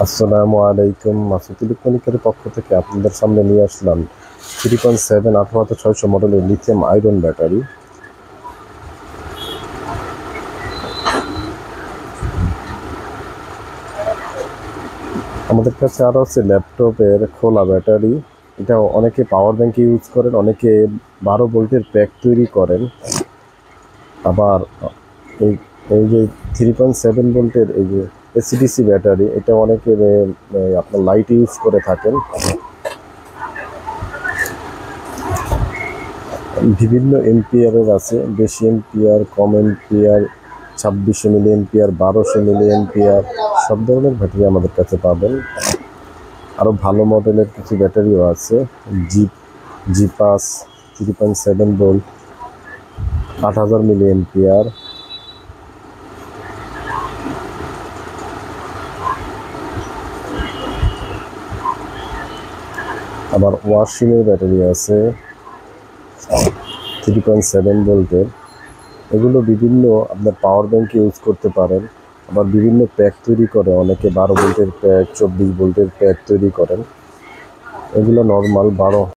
আসসালামু আলাইকুম। মাসুদ ইলেকট্রনিকের পক্ষ থেকে আপনাদের সামনে নিয়ে আসলাম 3.7 18600 মডেলের লিথিয়াম আয়রন ব্যাটারি। আমাদের কাছে আরও আছে ল্যাপটপের খোলা ব্যাটারি। এটা অনেকে পাওয়ার ব্যাংকে ইউজ করেন, অনেকে 12 ভোল্টের প্যাক তৈরি করেন। আবার এই এই যে 3.7 ভোল্টের এই যে এসিডিসি ব্যাটারি, এটা অনেকে আপনার লাইট ইউজ করে থাকেন। বিভিন্ন এম্পিয়ারের আছে, বেশি এম্পিয়ার, কম ampere, 2600 milli ampere, 1200 milli ampere, সব ধরনের ব্যাটারি আমাদের কাছে পাবেন। আরও ভালো মডেলের কিছু ব্যাটারিও আছে, জিপাস 3.7 ভোল্ট, 8000 মিলি এম্পিয়ার। আবার ওয়াশিংয়ের ব্যাটারি আছে 3.7 ভোল্টের। এগুলো বিভিন্ন আপনার পাওয়ার ব্যাংকে ইউজ করতে পারেন। আবার বিভিন্ন প্যাক তৈরি করে, অনেকে 12 ভোল্টের প্যাক, 24 ভোল্টের প্যাক তৈরি করেন। এগুলো নর্মাল 12